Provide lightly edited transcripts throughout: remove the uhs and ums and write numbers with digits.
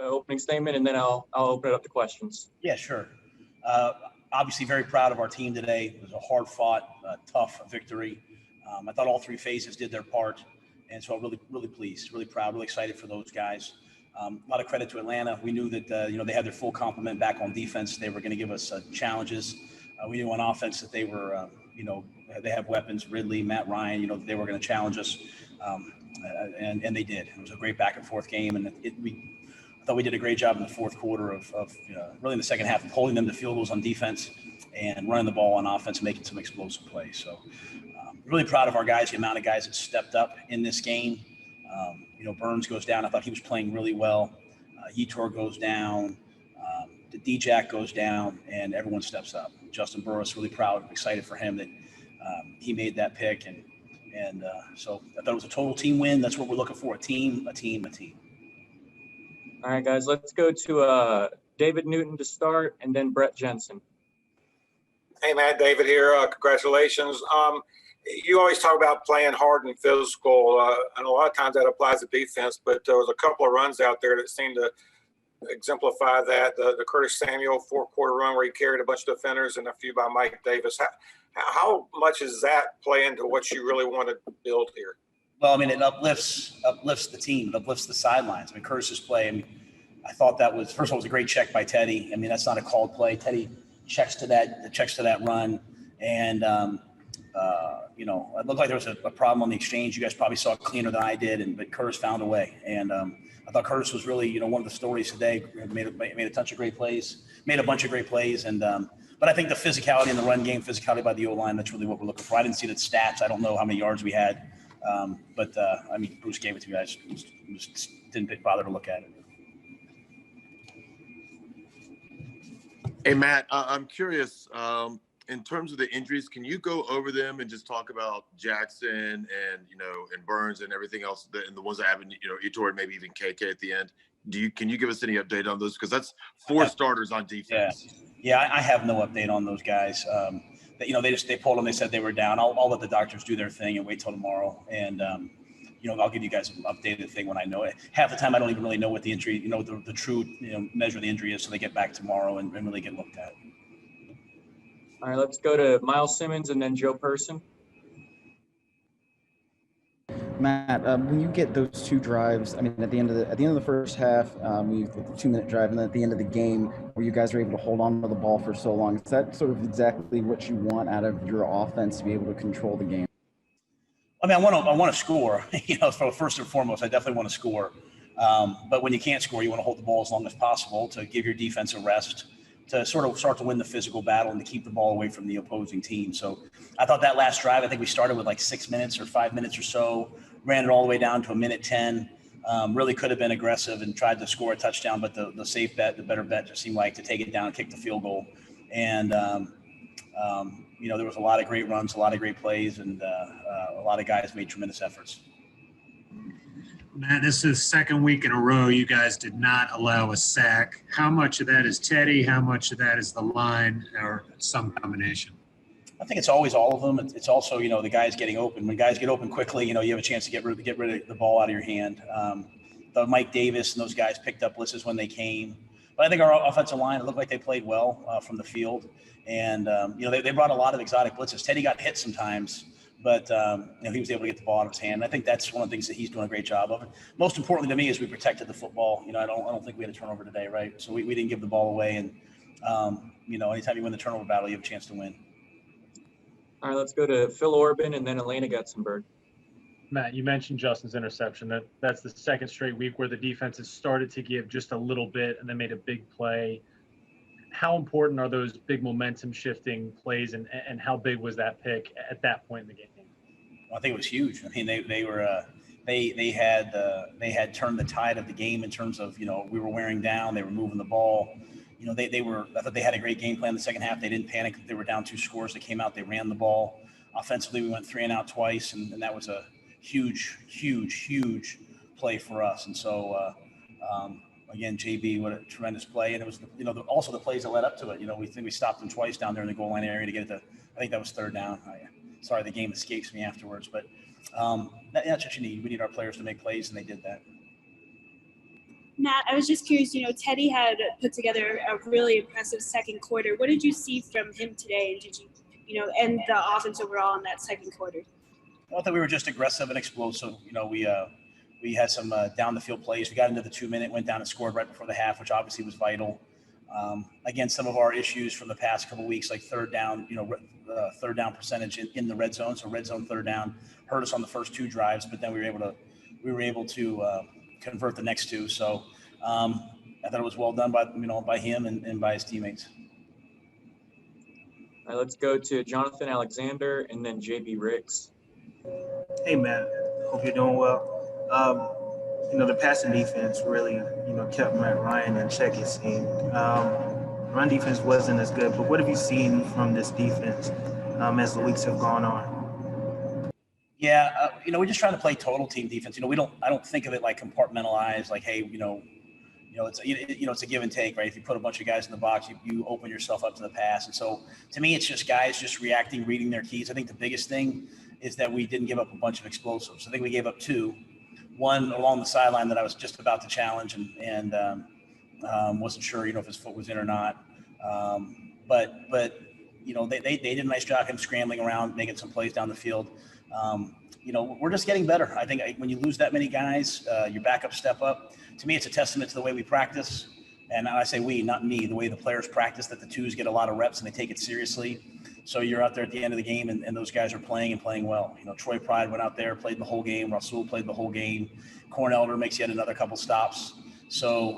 opening statement, and then I'll open it up to questions. Yeah, sure. Obviously, very proud of our team today. It was a hard-fought, tough victory. I thought all three phases did their part, and so I'm really pleased, really proud, really excited for those guys. A lot of credit to Atlanta. We knew that they had their full complement back on defense. They were going to give us challenges. We knew on offense that they were, they have weapons. Ridley, Matt Ryan. They were going to challenge us, and they did. It was a great back and forth game, and I thought we did a great job in the fourth quarter of really in the second half of holding them to field goals on defense and running the ball on offense, making some explosive plays. So really proud of our guys, the amount of guys that stepped up in this game. Burns goes down. I thought he was playing really well. Yetur goes down. The D-Jack goes down, and everyone steps up. Justin Burris, really proud, excited for him that he made that pick. And so I thought it was a total team win. That's what we're looking for, a team. All right, guys, let's go to David Newton to start, and then Brett Jensen. Hey, Matt, David here. Congratulations. You always talk about playing hard and physical, and a lot of times that applies to defense, but there was a couple of runs out there that seemed to exemplify that. The Curtis Samuel fourth-quarter run where he carried a bunch of defenders and a few by Mike Davis. How much is that play into what you really want to build here? Well, I mean, it uplifts the team. It uplifts the sidelines. I mean, Curtis's play, I thought that was, first of all, it was a great check by Teddy. I mean, that's not a called play. Teddy checks to that run. And, it looked like there was a problem on the exchange. You guys probably saw it cleaner than I did, but Curtis found a way. And I thought Curtis was really, one of the stories today. Made a bunch of great plays. And but I think the physicality in the run game, physicality by the O-line, that's really what we're looking for. I didn't see the stats. I don't know how many yards we had. But Bruce gave it to you guys. Just didn't bother to look at it. Hey, Matt, I'm curious, in terms of the injuries, can you go over them and just talk about Jackson and, and Burns and everything else, and the ones that haven't, Yetur, maybe even KK at the end? Can you give us any update on those? Because that's four starters on defense. Yeah, I have no update on those guys. They pulled them. They said they were down. I'll let the doctors do their thing and wait till tomorrow. And, I'll give you guys an updated thing when I know it. Half the time, I don't even really know what the injury, the true measure of the injury is. So they get back tomorrow and really get looked at. All right, let's go to Miles Simmons and then Joe Person. Matt, when you get those two drives, at the end of the first half, you get the 2-minute drive, and then at the end of the game, where you guys were able to hold on to the ball for so long, is that sort of exactly what you want out of your offense to be able to control the game? I want to score. So first and foremost, I definitely want to score. But when you can't score, you want to hold the ball as long as possible to give your defense a rest, to sort of start to win the physical battle and to keep the ball away from the opposing team. So I thought that last drive, I think we started with like 6 minutes or 5 minutes or so, ran it all the way down to 1:10. Really could have been aggressive and tried to score a touchdown, but the safe bet, the better bet just seemed like to take it down and kick the field goal. And, there was a lot of great runs, a lot of great plays, and a lot of guys made tremendous efforts. Matt, this is the second week in a row you guys did not allow a sack. How much of that is Teddy? How much of that is the line, or some combination? I think it's always all of them. It's also, the guys getting open. When guys get open quickly, you have a chance to get rid of the ball out of your hand. The Mike Davis and those guys picked up blitzes when they came. But I think our offensive line, it looked like they played well from the field. And, they brought a lot of exotic blitzes. Teddy got hit sometimes, but, he was able to get the ball out of his hand. And I think that's one of the things that he's doing a great job of. Most importantly to me is we protected the football. I don't think we had a turnover today, right? So we didn't give the ball away. And, anytime you win the turnover battle, you have a chance to win. All right, let's go to Phil Orban and then Elena Getzenberg. Matt, you mentioned Justin's interception. That's the second straight week where the defense has started to give just a little bit and then made a big play. How important are those big momentum shifting plays, and how big was that pick at that point in the game? Well, I think it was huge. I mean, they had turned the tide of the game in terms of, we were wearing down, they were moving the ball. I thought they had a great game plan in the second half. They didn't panic. They were down 2 scores. They came out, they ran the ball. Offensively, we went 3 and out twice, and that was a huge play for us. And so, again, JB, what a tremendous play. And it was, also the plays that led up to it. We stopped them twice down there in the goal line area to get it to, I think that was 3rd down. Sorry, the game escapes me afterwards. But that's what you need. We need our players to make plays, and they did that. Matt, I was just curious, Teddy had put together a really impressive second quarter. What did you see from him today? And did you, end the offense overall in that second quarter? I thought we were just aggressive and explosive. We had some down the field plays. We got into the 2-minute, went down and scored right before the half, which obviously was vital. Again, some of our issues from the past couple of weeks, like third down percentage in the red zone. So red zone third down hurt us on the first 2 drives, but then we were able to convert the next 2. So I thought it was well done by him and by his teammates. All right, let's go to Jonathan Alexander and then JB Ricks. Hey, Matt. Hope you're doing well. The passing defense really, kept Matt Ryan in check, it seemed. Run defense wasn't as good, but what have you seen from this defense as the weeks have gone on? Yeah, we're just trying to play total team defense. I don't think of it like compartmentalized, like, hey, it's a give and take, right? If you put a bunch of guys in the box, you open yourself up to the pass. And so to me, it's just guys just reacting, reading their keys. I think the biggest thing is that we didn't give up a bunch of explosives. I think we gave up 2. One along the sideline that I was just about to challenge and wasn't sure, if his foot was in or not. But they did a nice job of him scrambling around, making some plays down the field. We're just getting better. I think when you lose that many guys, your backup step up. To me, it's a testament to the way we practice. And I say we, not me, the way the players practice, that the 2s get a lot of reps and they take it seriously. So you're out there at the end of the game and those guys are playing and playing well. Troy Pride went out there, played the whole game. Rasul played the whole game. Corn Elder makes yet another couple stops. So,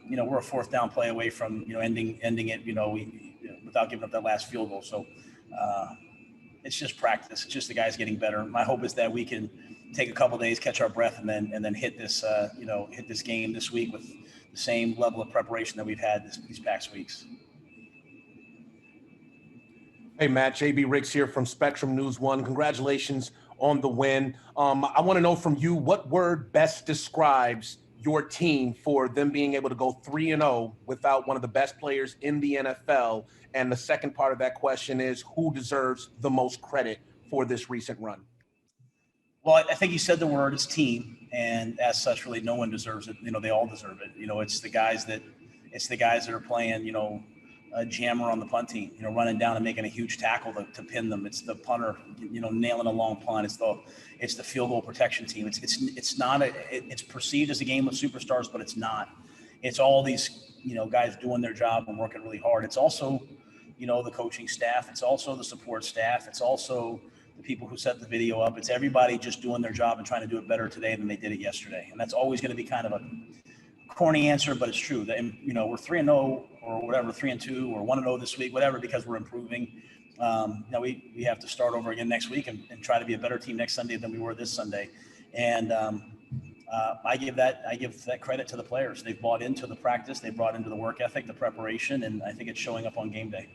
we're a 4th down play away from, ending it, without giving up that last field goal. So it's just practice. It's just the guys getting better. My hope is that we can take a couple days, catch our breath, and then hit this, hit this game this week with the same level of preparation that we've had these past weeks. Hey, Matt, JB Ricks here from Spectrum News 1. Congratulations on the win. I want to know from you, what word best describes your team for them being able to go 3-0 without one of the best players in the NFL? And the second part of that question is, who deserves the most credit for this recent run? Well, I think you said the word is team, and as such, really no one deserves it. They all deserve it. It's the guys that are playing, a jammer on the punt team, running down and making a huge tackle to pin them. It's the punter, nailing a long punt. It's the field goal protection team. It's perceived as a game of superstars, but it's not. It's all these, guys doing their job and working really hard. It's also, the coaching staff. It's also the support staff. It's also the people who set the video up. It's everybody just doing their job and trying to do it better today than they did it yesterday. And that's always going to be kind of a corny answer, but it's true. That, we're 3-0 or whatever, 3-2 or 1-0 this week, whatever, because we're improving. Now we have to start over again next week and try to be a better team next Sunday than we were this Sunday. And I give that credit to the players. They've bought into the practice, they brought into the work ethic, the preparation, and I think it's showing up on game day.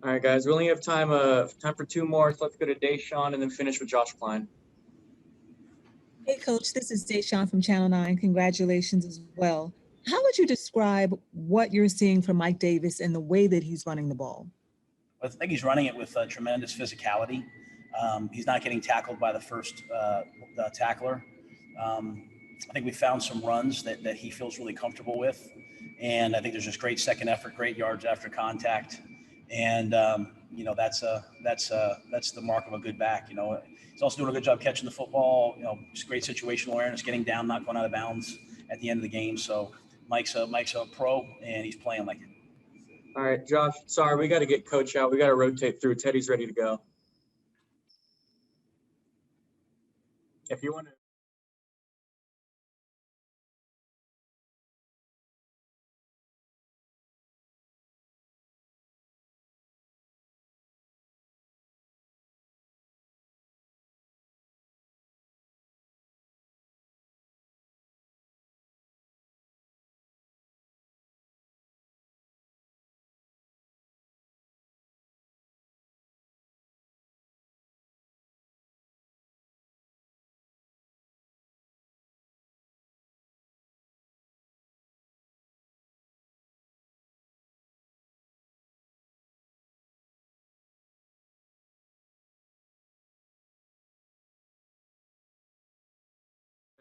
All right, guys, we only have time for 2 more. So let's go to Deshaun and then finish with Josh Klein. Hey, Coach, this is Deshaun from Channel 9. Congratulations as well. How would you describe what you're seeing from Mike Davis and the way that he's running the ball? I think he's running it with tremendous physicality. He's not getting tackled by the first tackler. I think we found some runs that he feels really comfortable with. And I think there's just great second effort, great yards after contact. And, that's the mark of a good back. He's also doing a good job catching the football, just great situational awareness, getting down, not going out of bounds at the end of the game. So Mike's a pro and he's playing like it. All right, Josh, sorry, we got to get Coach out. We got to rotate through. Teddy's ready to go. If you want to.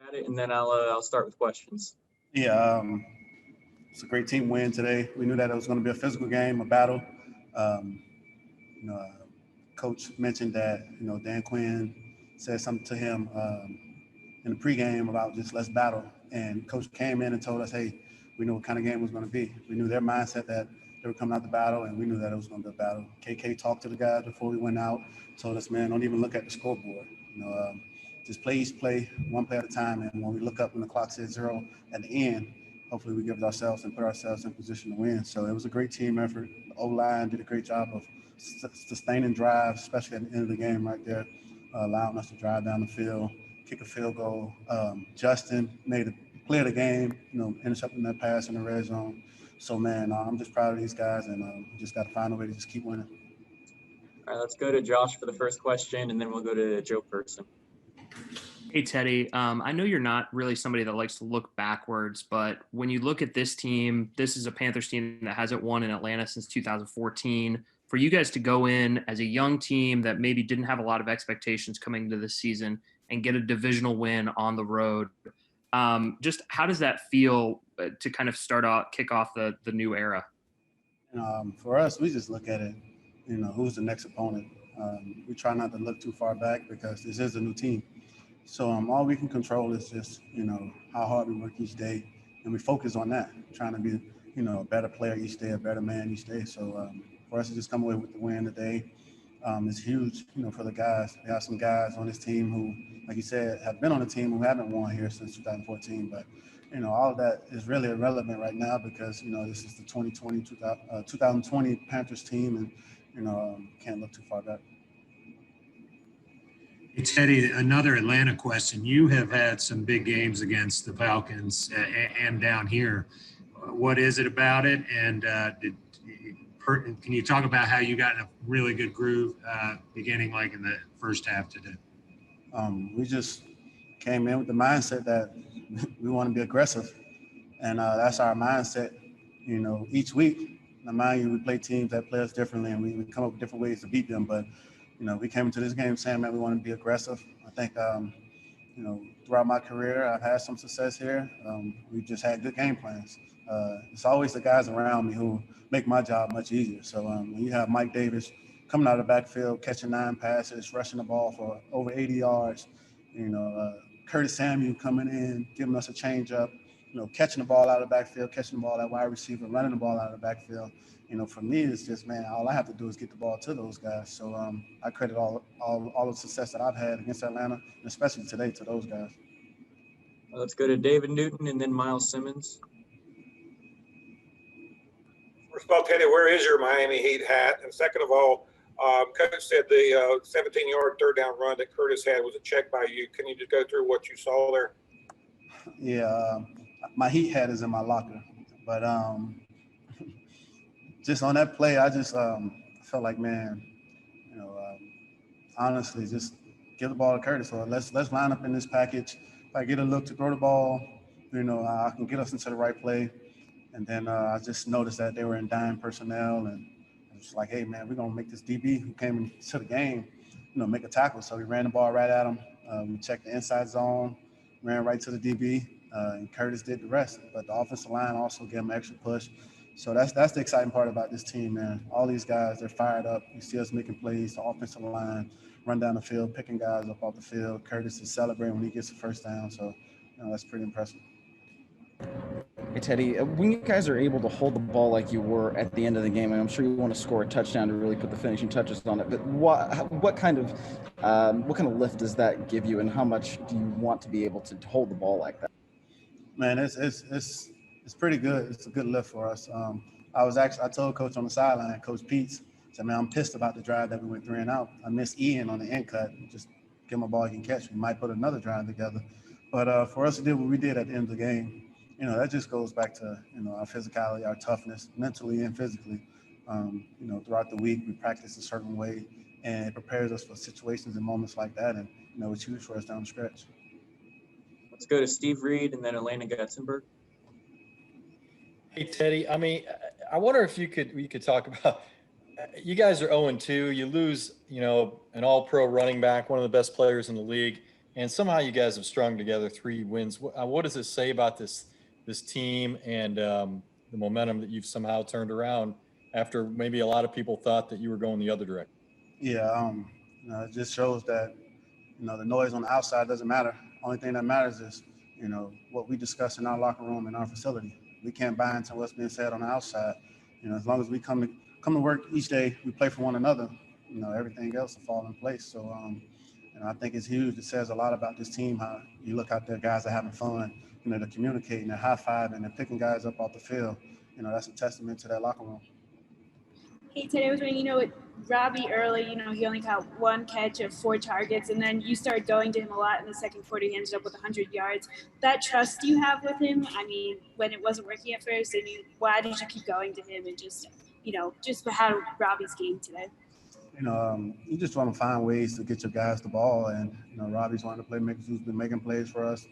At it, and then I'll start with questions. Yeah, it's a great team win today. We knew that it was going to be a physical game, a battle. Um, Coach mentioned that, Dan Quinn said something to him in the pregame about just let's battle. And Coach came in and told us, hey, we knew what kind of game it was going to be. We knew their mindset that they were coming out the battle, and we knew that it was going to be a battle. KK talked to the guys before we went out, told us, man, don't even look at the scoreboard. Just play each play, one play at a time. And when we look up when the clock says 0 at the end, hopefully we give it ourselves and put ourselves in position to win. So it was a great team effort. The O-line did a great job of sustaining drives, especially at the end of the game right there, allowing us to drive down the field, kick a field goal. Justin made a play of the game, intercepting that pass in the red zone. So, man, I'm just proud of these guys, and we just got to find a way to just keep winning. All right, let's go to Josh for the first question, and then we'll go to Joe Person. Hey, Teddy. I know you're not really somebody that likes to look backwards, but when you look at this team, this is a Panthers team that hasn't won in Atlanta since 2014. For you guys to go in as a young team that maybe didn't have a lot of expectations coming into this season and get a divisional win on the road, just how does that feel to kind of kick off the new era? For us, we just look at it, who's the next opponent. We try not to look too far back because this is a new team. So all we can control is just, how hard we work each day, and we focus on that, trying to be, a better player each day, a better man each day. So for us to just come away with the win today is huge, for the guys. We have some guys on this team who, like you said, have been on the team who haven't won here since 2014. But, all of that is really irrelevant right now because, this is the 2020 Panthers team, and, can't look too far back. Hey, Teddy, another Atlanta question. You have had some big games against the Falcons and down here. What is it about it? And can you talk about how you got in a really good groove beginning like in the first half today? We just came in with the mindset that we want to be aggressive. And that's our mindset, each week. Now, mind you, we play teams that play us differently, and we come up with different ways to beat them. But, we came into this game saying, man, we want to be aggressive. I think, throughout my career, I've had some success here. We just had good game plans. It's always the guys around me who make my job much easier. So when you have Mike Davis coming out of the backfield, catching 9 passes, rushing the ball for over 80 yards, Curtis Samuel coming in, giving us a changeup, catching the ball out of the backfield, catching the ball at wide receiver, running the ball out of the backfield. For me, it's just, man, all I have to do is get the ball to those guys. So I credit all the success that I've had against Atlanta, and especially today, to those guys. Let's go to David Newton and then Miles Simmons. First of all, Teddy, where is your Miami Heat hat? And second of all, Coach said the 17-yard third down run that Curtis had was a check by you. Can you just go through what you saw there? Yeah, my Heat hat is in my locker, but just on that play, I just felt like, man, honestly, just give the ball to Curtis. Or let's line up in this package. If I get a look to throw the ball, I can get us into the right play. And then I just noticed that they were in dime personnel, and I was like, hey, man, we're going to make this DB who came into the game, make a tackle. So we ran the ball right at him. We checked the inside zone, ran right to the DB, and Curtis did the rest. But the offensive line also gave him an extra push. So that's the exciting part about this team, man. All these guys, they're fired up. You see us making plays, the offensive line, run down the field, picking guys up off the field. Curtis is celebrating when he gets the first down. So that's pretty impressive. Hey, Teddy, when you guys are able to hold the ball like you were at the end of the game, and I'm sure you want to score a touchdown to really put the finishing touches on it, but what kind of lift does that give you, and how much do you want to be able to hold the ball like that? Man, it's pretty good. It's a good lift for us. I told Coach on the sideline, Coach Peets, said, man, I'm pissed about the drive that we went 3 and out. I missed Ian on the end cut. Just give him a ball he can catch. We might put another drive together. But for us to do what we did at the end of the game, that just goes back to, our physicality, our toughness, mentally and physically. Throughout the week, we practice a certain way, and it prepares us for situations and moments like that. And, it's huge for us down the stretch. Let's go to Steve Reed and then Elena Getzenberg. Hey, Teddy. I mean, I wonder if you could talk about, you guys are 0-2. You lose, an all-pro running back, one of the best players in the league, and somehow you guys have strung together 3 wins. What does it say about this this team and the momentum that you've somehow turned around after maybe a lot of people thought that you were going the other direction? Yeah, it just shows that, the noise on the outside doesn't matter. Only thing that matters is, what we discuss in our locker room and our facility. We can't buy into what's being said on the outside. As long as we come to work each day, we play for one another, everything else will fall in place. So, I think it's huge. It says a lot about this team, how you look out there, guys are having fun, they're communicating, they're high-fiving, they're picking guys up off the field. That's a testament to that locker room. Hey, Ted, I was wondering, with Robbie early, he only got 1 catch of 4 targets, and then you started going to him a lot in the second quarter. He ended up with 100 yards. That trust you have with him, when it wasn't working at first, why did you keep going to him and just how Robbie's game today? You just want to find ways to get your guys the ball, and Robbie's one of the playmakers who's been making plays for us,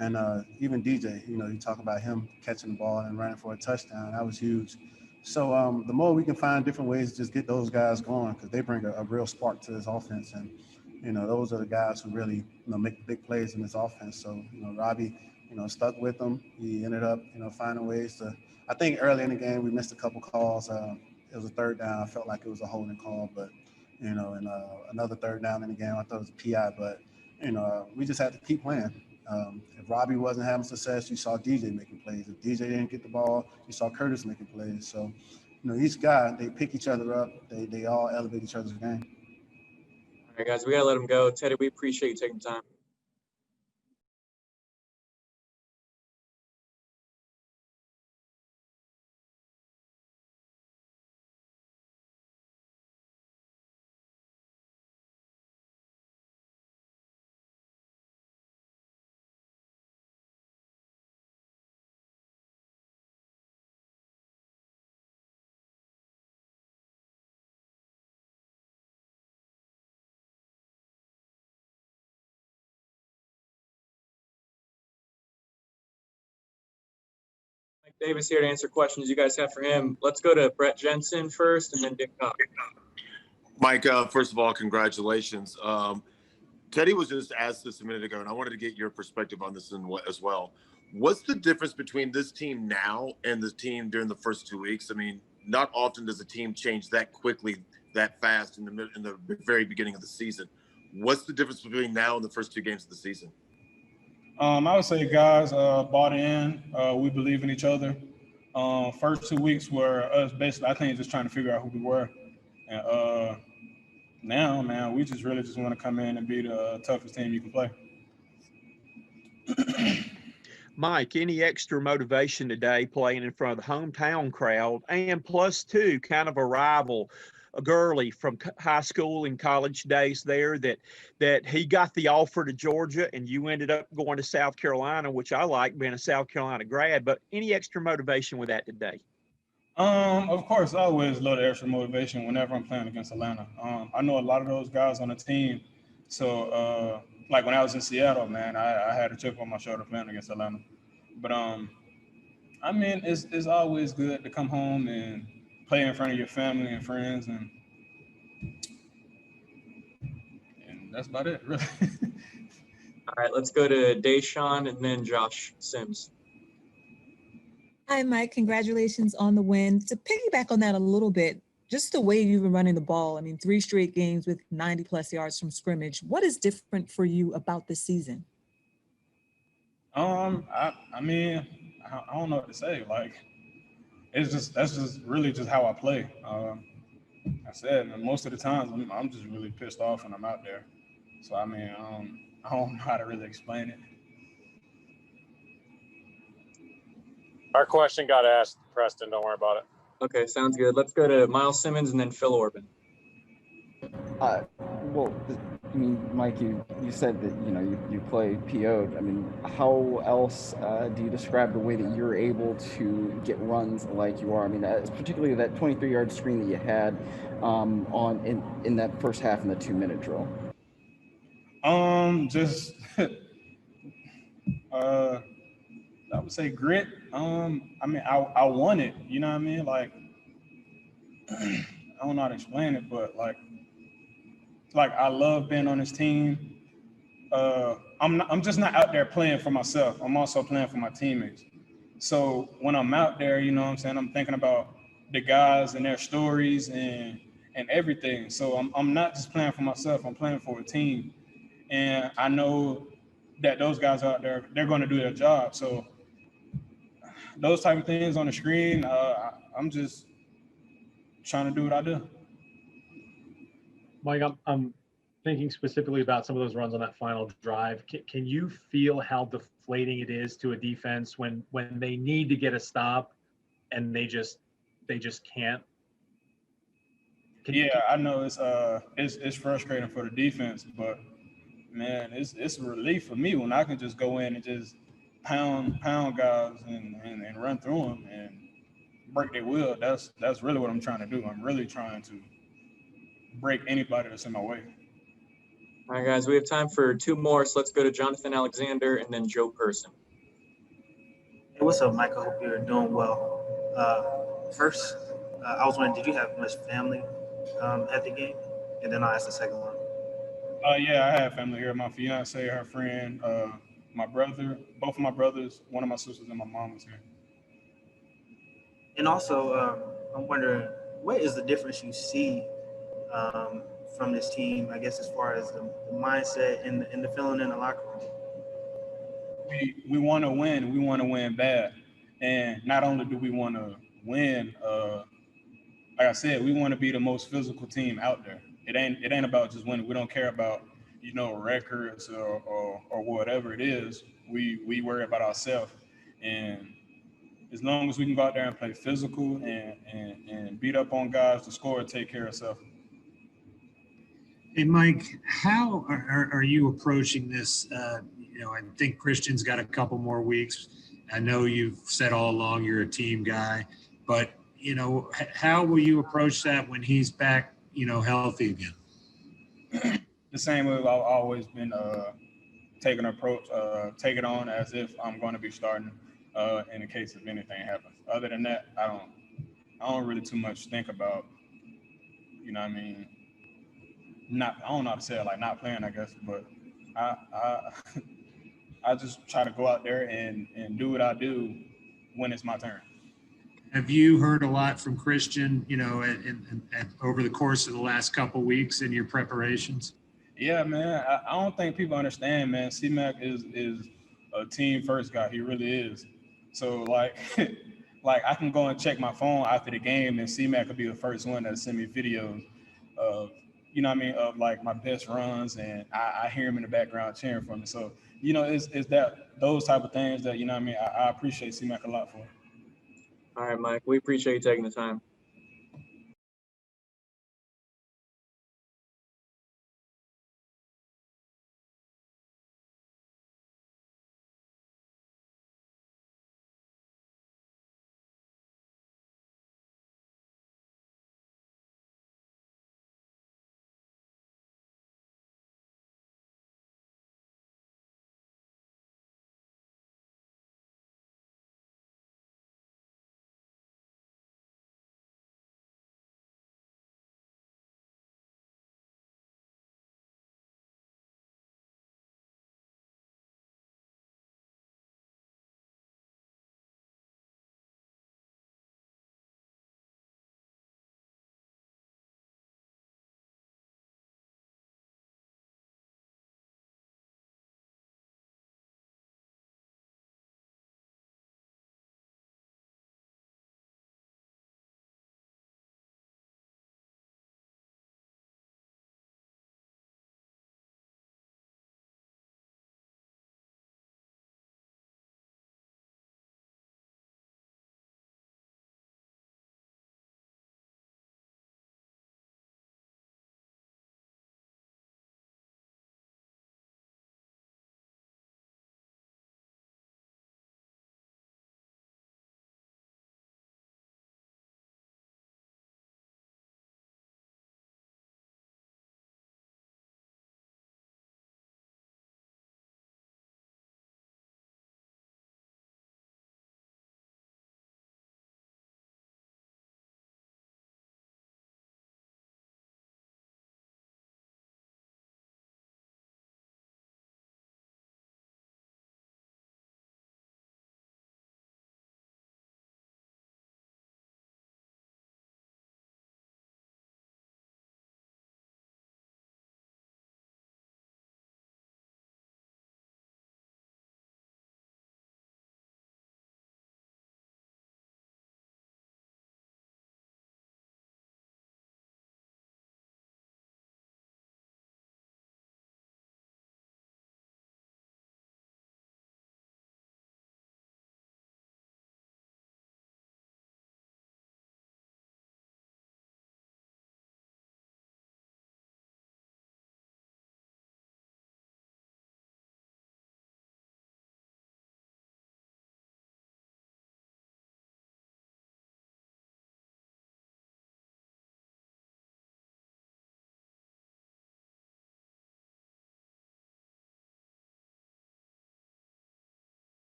and even DJ. You talk about him catching the ball and running for a touchdown. That was huge. So the more we can find different ways to just get those guys going, because they bring a real spark to this offense, and those are the guys who really make big plays in this offense. So Robbie, stuck with them. He ended up finding ways to. I think early in the game we missed a couple calls. It was a 3rd down. I felt like it was a holding call, but and another 3rd down in the game, I thought it was a PI. But we just had to keep playing. If Robbie wasn't having success, you saw DJ making plays. If DJ didn't get the ball, you saw Curtis making plays. So each guy, they pick each other up. They all elevate each other's game. All right, guys, we gotta let him go. Teddy, we appreciate you taking time. Mike Davis here to answer questions you guys have for him. Let's go to Brett Jensen first, and then Dick Cobb. Mike, first of all, congratulations. Teddy was just asked this a minute ago, and I wanted to get your perspective on this as well. What's the difference between this team now and the team during the first 2 weeks? Not often does a team change that quickly, that fast in the very beginning of the season. What's the difference between now and the first 2 games of the season? I would say guys bought in. We believe in each other. First 2 weeks were us basically, I think, just trying to figure out who we were. And now, man, we just really want to come in and be the toughest team you can play. Mike, any extra motivation today playing in front of the hometown crowd, and plus 2, kind of a rival, a Gurley from high school and college days there, that he got the offer to Georgia and you ended up going to South Carolina, which I like being a South Carolina grad, but any extra motivation with that today? Of course, I always love the extra motivation whenever I'm playing against Atlanta. I know a lot of those guys on the team. So, like when I was in Seattle, man, I had a chip on my shoulder playing against Atlanta. But, it's always good to come home and play in front of your family and friends. And that's about it, really. All right, let's go to Deshaun and then Josh Sims. Hi, Mike. Congratulations on the win. To piggyback on that a little bit, just the way you've been running the ball. 3 straight games with 90+ yards from scrimmage. What is different for you about this season? I don't know what to say. That's just really just how I play. I said, and most of the times I'm just really pissed off when I'm out there. So I don't know how to really explain it. Our question got asked, Preston. Don't worry about it. Okay, sounds good. Let's go to Miles Simmons and then Phil Orban. Mike, you said that you play PO'd. How else do you describe the way that you're able to get runs like you are? Particularly that 23-yard screen that you had in that first half in the 2-minute drill. I would say grit. I want it. You know what I mean? Like, I don't know how to explain it, but like I love being on this team. I'm just not out there playing for myself. I'm also playing for my teammates. So when I'm out there, you know what I'm saying, I'm thinking about the guys and their stories and everything. So I'm not just playing for myself, I'm playing for a team. And I know that those guys out there, they're going to do their job. So those type of things on the screen, I'm just trying to do what I do. Mike, I'm thinking specifically about some of those runs on that final drive. Can you feel how deflating it is to a defense when they need to get a stop and they just can't? I know it's frustrating for the defense, but man, it's a relief for me when I can just go in and just pound guys and run through them and break their will. That's really what I'm trying to do. I'm really trying to break anybody that's in my way. All right, guys, we have time for two more, so let's go to Jonathan Alexander and then Joe Person. Hey, what's up, Mike? I hope you're doing well. First, I was wondering, did you have much family at the game? And then I'll ask the second one. Yeah, I have family here. My fiance, her friend, my brother, both of my brothers, one of my sisters, and my mom was here. And also, I'm wondering, what is the difference you see from this team, I guess, as far as the mindset and the feeling in the locker room? We want to win. We want to win bad. And not only do we want to win, like I said, we want to be the most physical team out there. It ain't about just winning. We don't care about, records or whatever it is. We worry about ourselves. And as long as we can go out there and play physical and beat up on guys to score and take care of ourselves. Hey, Mike, how are you approaching this? I think Christian's got a couple more weeks. I know you've said all along you're a team guy, but, how will you approach that when he's back, healthy again? The same way I've always been taking take it on as if I'm going to be starting in the case if anything happens. Other than that, I don't really too much think about, what I mean, I don't know how to say it, like not playing, I guess, but I just try to go out there and do what I do when it's my turn. Have you heard a lot from Christian, over the course of the last couple weeks in your preparations? Yeah, man. I don't think people understand, man. C-Mac is a team first guy. He really is. So like I can go and check my phone after the game and C-Mac could be the first one that send me videos of, of like my best runs, and I hear him in the background cheering for me. So, it's those type of things that, I appreciate C-Mac a lot for. All right, Mike, we appreciate you taking the time.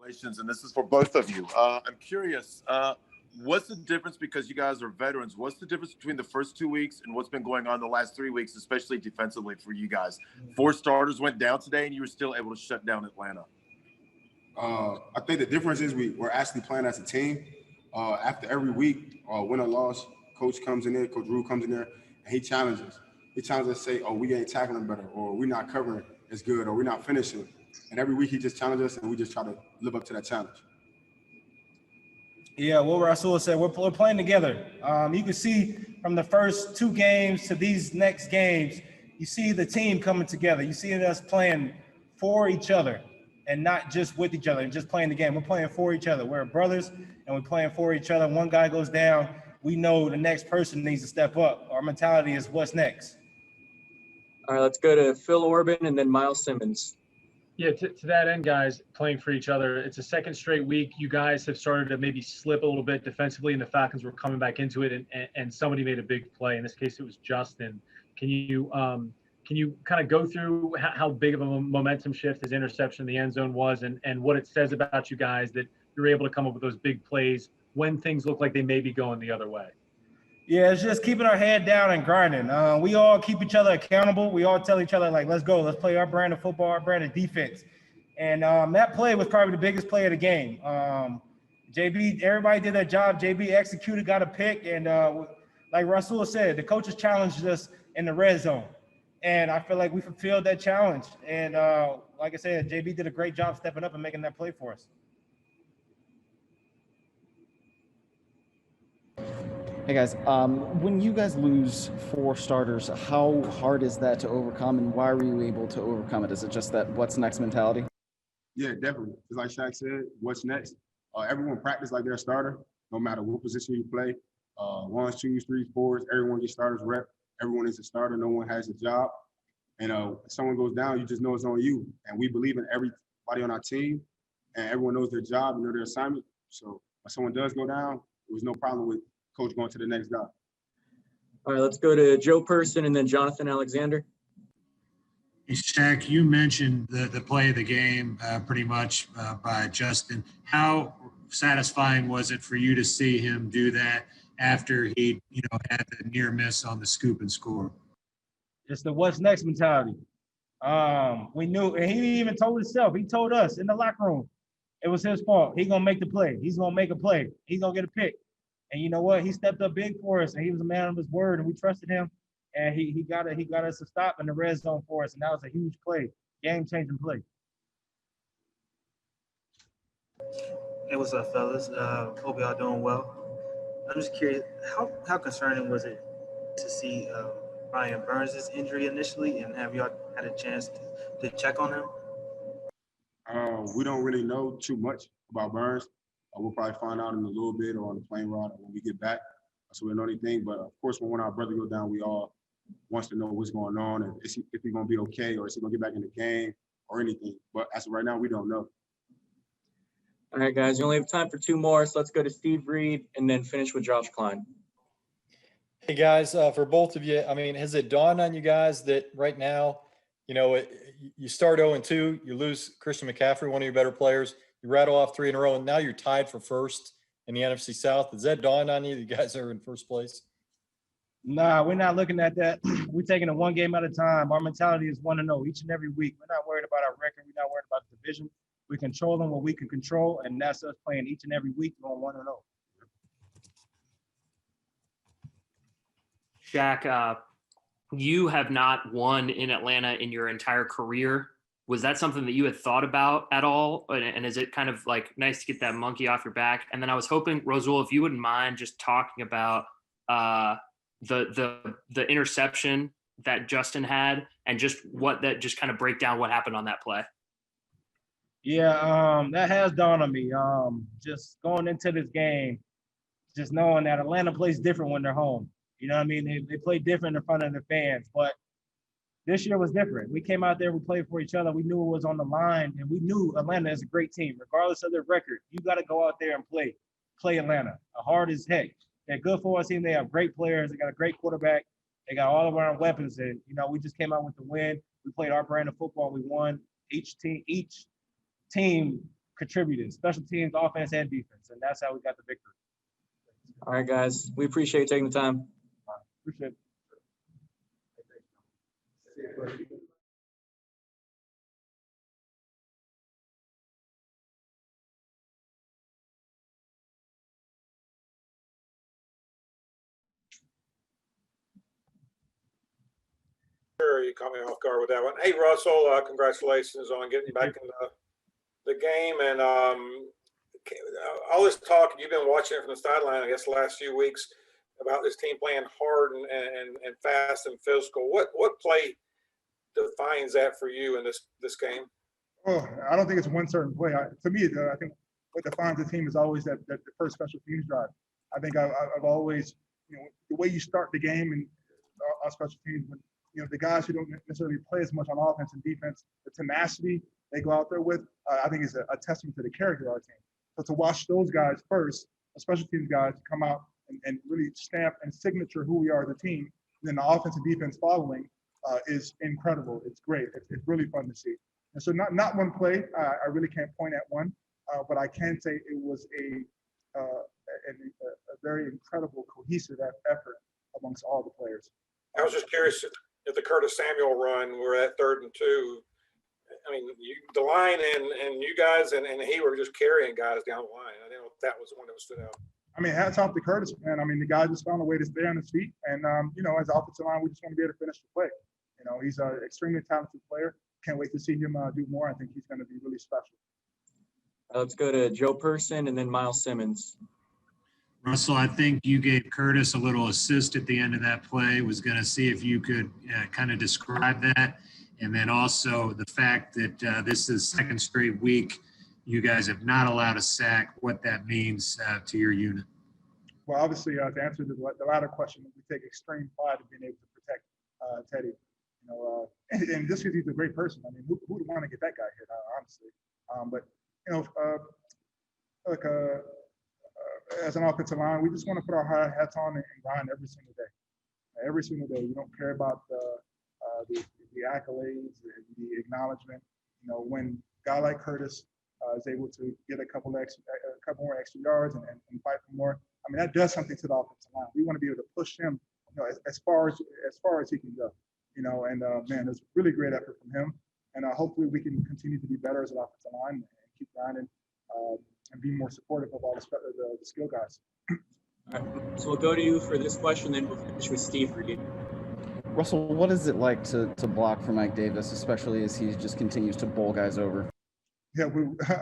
Congratulations, and this is for both of you. I'm curious, what's the difference, because you guys are veterans, what's the difference between the first 2 weeks and what's been going on the last 3 weeks, especially defensively for you guys? 4 starters went down today, and you were still able to shut down Atlanta. I think the difference is we're actually playing as a team. After every week, win or loss, Coach comes in there, Coach Rhule comes in there, and he challenges. He challenges us, say, oh, we ain't tackling better, or we're not covering as good, or we're not finishing. And every week he just challenges us, and we just try to live up to that challenge. Yeah, what Rasul said, we're playing together. You can see from the first 2 games to these next games, you see the team coming together. You see us playing for each other and not just with each other and just playing the game. We're playing for each other. We're brothers and we're playing for each other. One guy goes down, we know the next person needs to step up. Our mentality is what's next. All right, let's go to Phil Orban and then Miles Simmons. Yeah, to that end, guys, playing for each other. It's a second straight week. You guys have started to maybe slip a little bit defensively, and the Falcons were coming back into it, and somebody made a big play. In this case, it was Justin. Can you kind of go through how big of a momentum shift his interception in the end zone was, and what it says about you guys that you're able to come up with those big plays when things look like they may be going the other way? Yeah, it's just keeping our head down and grinding. We all keep each other accountable. We all tell each other, like, let's go. Let's play our brand of football, our brand of defense. And that play was probably the biggest play of the game. JB, everybody did their job. JB executed, got a pick. And like Rasul said, the coaches challenged us in the red zone. And I feel like we fulfilled that challenge. And like I said, JB did a great job stepping up and making that play for us. Hey guys, when you guys lose 4 starters, how hard is that to overcome, and why were you able to overcome it? Is it just that what's next mentality? Yeah, definitely. Just like Shaq said, what's next? Everyone practice like they're a starter, no matter what position you play. 1s, 2s, 3s, 4s, everyone gets starters rep. Everyone is a starter. No one has a job. And if someone goes down, you just know it's on you. And we believe in everybody on our team, and everyone knows their job and know their assignment. So if someone does go down, there was no problem with Coach going to the next guy. All right, let's go to Joe Person and then Jonathan Alexander. Hey, Shaq, you mentioned the play of the game pretty much by Justin. How satisfying was it for you to see him do that after he, had the near miss on the scoop and score? It's the what's next mentality. We knew, and he even told himself, he told us in the locker room, it was his fault. He's going to make the play. He's going to make a play. He's going to get a pick. And you know what? He stepped up big for us, and he was a man of his word, and we trusted him. And he got us a stop in the red zone for us, and that was a huge play, game-changing play. Hey, what's up, fellas? Hope y'all doing well. I'm just curious, how concerning was it to see Brian Burns' injury initially, and have y'all had a chance to check on him? We don't really know too much about Burns. We'll probably find out in a little bit or on the plane ride or when we get back. So we don't know anything. But of course, when our brother goes down, we all wants to know what's going on and if he's going to be okay or is he going to get back in the game or anything. But as of right now, we don't know. All right, guys, we only have time for 2 more. So let's go to Steve Reed and then finish with Josh Klein. Hey guys, for both of you, I mean, has it dawned on you guys that right now, you start 0-2, you lose Christian McCaffrey, one of your better players, you rattle off 3 in a row, and now you're tied for first in the NFC South. Has that dawned on you? You guys are in first place? Nah, we're not looking at that. We're taking it one game at a time. Our mentality is 1-0 each and every week. We're not worried about our record. We're not worried about the division. We're controlling what we can control, and that's us playing each and every week going 1-0. Shaq, you have not won in Atlanta in your entire career. Was that something that you had thought about at all? And is it kind of like nice to get that monkey off your back? And then I was hoping, Rasul, if you wouldn't mind just talking about the interception that Justin had and just kind of break down what happened on that play. Yeah, that has dawned on me. Just going into this game, just knowing that Atlanta plays different when they're home. You know what I mean? They play different in front of the fans, but this year was different. We came out there, we played for each other. We knew it was on the line, and we knew Atlanta is a great team. Regardless of their record, you got to go out there and play Atlanta. Hard as heck. They're good for us team. They have great players. They got a great quarterback. They got all around weapons. And, we just came out with the win. We played our brand of football. We won. Each team contributed, special teams, offense, and defense, and that's how we got the victory. All right, guys. We appreciate you taking the time. Appreciate it. Sure, you caught me off guard with that one. Hey, Russell, congratulations on getting back in the game. And all this talk, you've been watching it from the sideline, I guess, the last few weeks about this team playing hard and fast and physical. What play defines that for you in this game? Oh, I don't think it's one certain play. To me, I think what defines the team is always that the first special teams drive. I think I've always, the way you start the game and our special teams, when the guys who don't necessarily play as much on offense and defense, the tenacity they go out there with, I think is a testament to the character of our team. So to watch those guys first, the special teams guys, come out and really stamp and signature who we are as a team, and then the offense and defense following is incredible. It's great. It's really fun to see. And so not one play. I really can't point at one, but I can say it was a very incredible, cohesive effort amongst all the players. I was just curious if the Curtis Samuel run, we're at 3rd and 2. I mean, the line and you guys and he were just carrying guys down the line. I didn't know if that was the one that stood out. I mean, hats off to Curtis, man. I mean, the guy just found a way to stay on his feet. And, as offensive line, we just want to be able to finish the play. He's an extremely talented player. Can't wait to see him do more. I think he's going to be really special. Let's go to Joe Person and then Miles Simmons. Russell, I think you gave Curtis a little assist at the end of that play. Was going to see if you could kind of describe that. And then also the fact that this is second straight week, you guys have not allowed a sack, what that means to your unit. Well, obviously, to answer the latter question, we take extreme pride in being able to protect Teddy. And just because he's a great person, I mean, who would want to get that guy hit, honestly? As an offensive line, we just want to put our hats on and grind every single day. Every single day. We don't care about the accolades, the acknowledgement. When a guy like Curtis is able to get a couple more extra yards and fight for more, I mean, that does something to the offensive line. We want to be able to push him, as far as he can go. Man, it's really great effort from him. And hopefully we can continue to be better as an offensive line and keep grinding and be more supportive of all the skill guys. All right, so we'll go to you for this question, then we'll finish with Steve for you. Russell, what is it like to block for Mike Davis, especially as he just continues to bowl guys over? Yeah,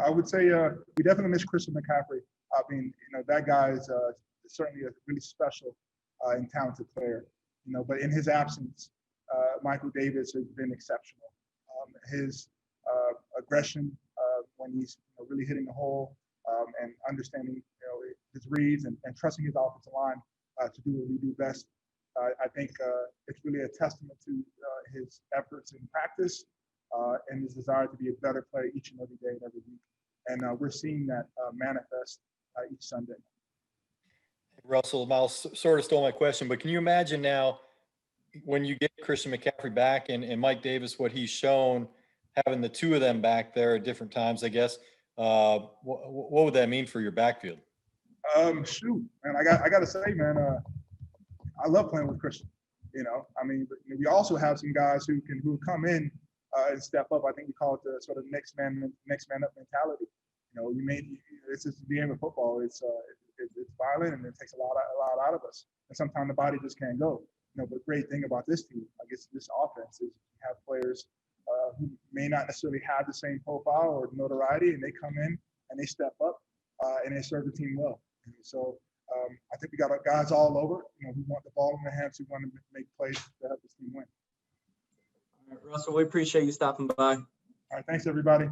I would say we definitely miss Christian McCaffrey. I mean, that guy is certainly a really special and talented player. But in his absence, Michael Davis has been exceptional. His aggression when he's really hitting the hole and understanding his reads and trusting his offensive line to do what we do best. I think it's really a testament to his efforts in practice and his desire to be a better player each and every day and every week. And we're seeing that manifest each Sunday. Russell, Miles sort of stole my question, but can you imagine now when you get Christian McCaffrey back and Mike Davis, what he's shown, having the two of them back there at different times, I guess, what would that mean for your backfield? Shoot, man, I got to say, man, I love playing with Christian. I mean, but we also have some guys who come in and step up. I think we call it the sort of next man up mentality. It's just the game of football. It's violent and it takes a lot out of us. And sometimes the body just can't go. But the great thing about this team, I guess this offense, is you have players who may not necessarily have the same profile or notoriety, and they come in and they step up and they serve the team well. And so I think we got guys all over, who want the ball in their hands, who want to make plays to help this team win. All right, Russell, we appreciate you stopping by. All right, thanks everybody.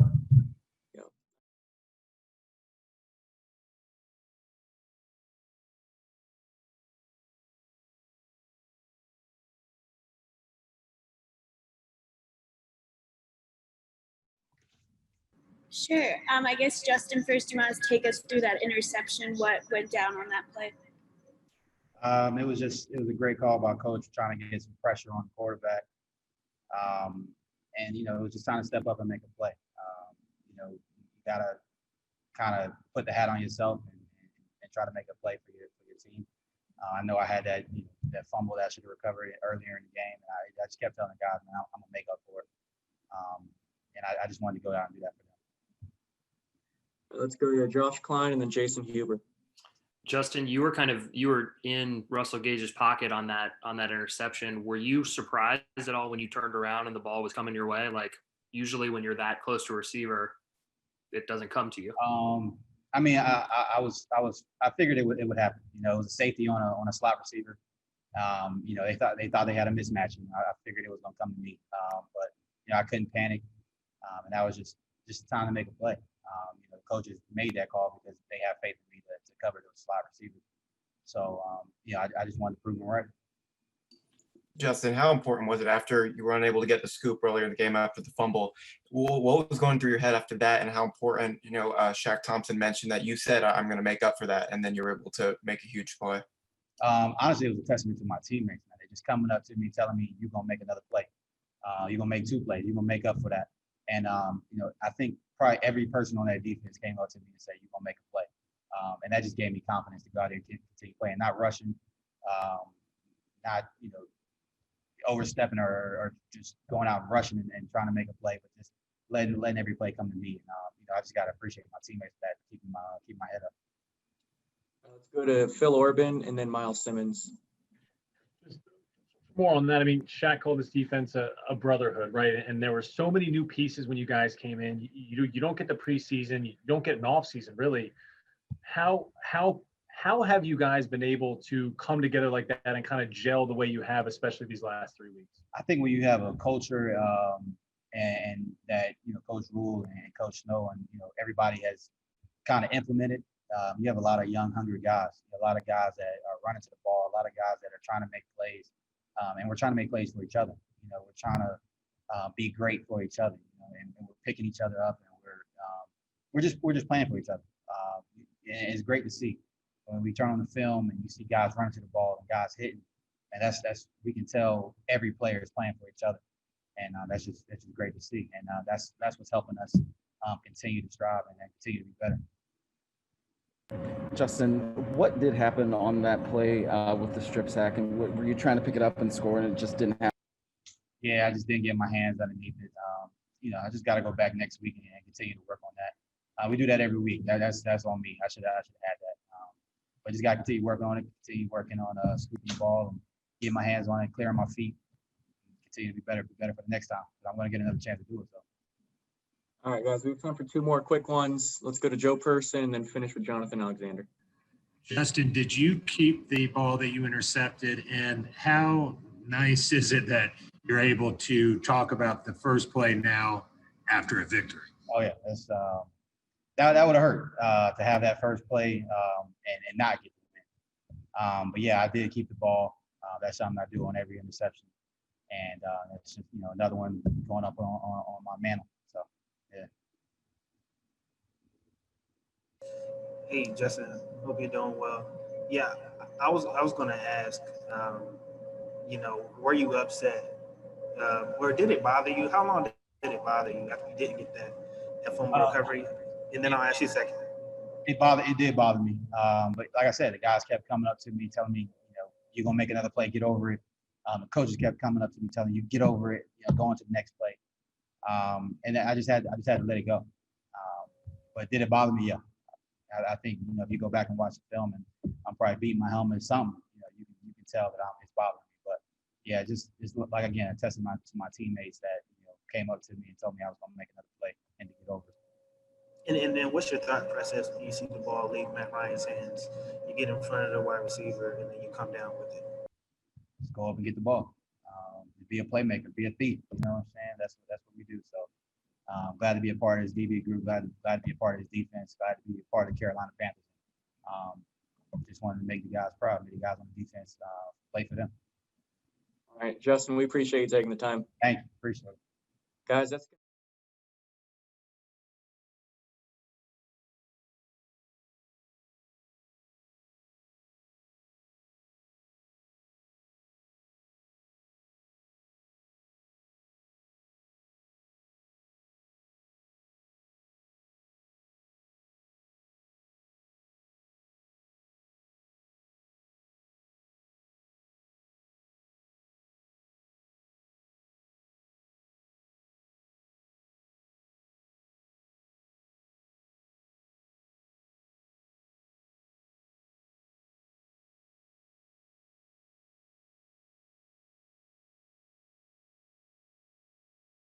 Sure. I guess Justin, first you want to take us through that interception. What went down on that play? It was a great call by coach trying to get some pressure on the quarterback. And it was just trying to step up and make a play. You gotta kind of put the hat on yourself and try to make a play for your team. I know I had that that fumble that I should have recovered earlier in the game, and I just kept telling the guys, man, I'm gonna make up for it. And I just wanted to go out and do that for them. Let's go to Josh Klein and then Jason Huber. Justin, you were in Russell Gage's pocket on that interception. Were you surprised at all when you turned around and the ball was coming your way? Like usually when you're that close to a receiver, it doesn't come to you. I mean, I figured it would happen. You know, it was a safety on a slot receiver. You know, they thought they had a mismatch, and I figured it was gonna come to me. But you know, I couldn't panic, and that was just the time to make a play. You know, the coaches made that call because they have faith in me to cover those slot receivers. So, you know, I just wanted to prove them right. Justin, how important was it after you were unable to get the scoop earlier in the game after the fumble? What was going through your head after that, and how important, you know, Shaq Thompson mentioned that you said, I'm going to make up for that, and then you were able to make a huge play? Honestly, it was a testament to my teammates. Man. They're just coming up to me, telling me, you're going to make another play. You're going to make 2 plays. You're going to make up for that. And, you know, I think probably every person on that defense came up to me and said, you're going to make a play. And that just gave me confidence to go out there and continue playing, not rushing, not, you know, overstepping or just going out and rushing and trying to make a play, but just letting every play come to me. And, you know, I just got to appreciate my teammates for that, keep my head up. Let's go to Phil Orban and then Miles Simmons. More on that. I mean, Shaq called this defense a brotherhood, right? And there were so many new pieces when you guys came in. You don't get the preseason, you don't get an off season, really. How have you guys been able to come together like that and kind of gel the way you have, especially these last 3 weeks? I think when you have a culture and that, you know, Coach Rhule and Coach Snow and, you know, everybody has kind of implemented, you have a lot of young, hungry guys, a lot of guys that are running to the ball, a lot of guys that are trying to make plays. And we're trying to make plays for each other. You know, we're trying to be great for each other, you know, and we're picking each other up, and we're just playing for each other. And it's great to see when we turn on the film and you see guys running to the ball and guys hitting, and that's we can tell every player is playing for each other, and that's just great to see. And that's what's helping us continue to strive and continue to be better. Justin, what did happen on that play with the strip sack, and were you trying to pick it up and score, and it just didn't happen? Yeah, I just didn't get my hands underneath it. You know, I just got to go back next week and continue to work on that. We do that every week. That's on me. I should have had that. But just got to continue working on it. Continue working on scooping the ball and getting my hands on it, clearing my feet. Continue to be better for the next time. I'm going to get another chance to do it. So. All right, guys, we have time for 2 more quick ones. Let's go to Joe Person and then finish with Jonathan Alexander. Justin, did you keep the ball that you intercepted, and how nice is it that you're able to talk about the first play now after a victory? Oh yeah, that's that would have hurt to have that first play and not get the win. But yeah, I did keep the ball. That's something I do on every interception, and it's just, you know, another one going up on my mantle. So yeah. Hey Justin, hope you're doing well. Yeah, I was gonna ask, you know, were you upset? Or did it bother you? How long did it bother you after you didn't get that fumble recovery? And then I'll ask you a second. It did bother me. But like I said, the guys kept coming up to me, telling me, you know, you're gonna make another play, get over it. The coaches kept coming up to me, telling you, get over it, you know, go on to the next play. And I just had to let it go. But did it bother me? Yeah. I think, you know, if you go back and watch the film, and I'm probably beating my helmet or something, you know, you can tell that it's bothering me. But yeah, just like, again, a testament to my teammates that, you know, came up to me and told me I was going to make another play and to get over it. And then what's your thought process when you see the ball leave Matt Ryan's hands? You get in front of the wide receiver and then you come down with it. Just go up and get the ball. Be a playmaker, be a thief. You know what I'm saying? That's what we do. So glad to be a part of this DB group. Glad to be a part of this defense. Glad to be a part of the Carolina Panthers. Just wanted to make the guys proud. Make the guys on the defense play for them. All right, Justin, we appreciate you taking the time. Thank you. Appreciate it. Guys, that's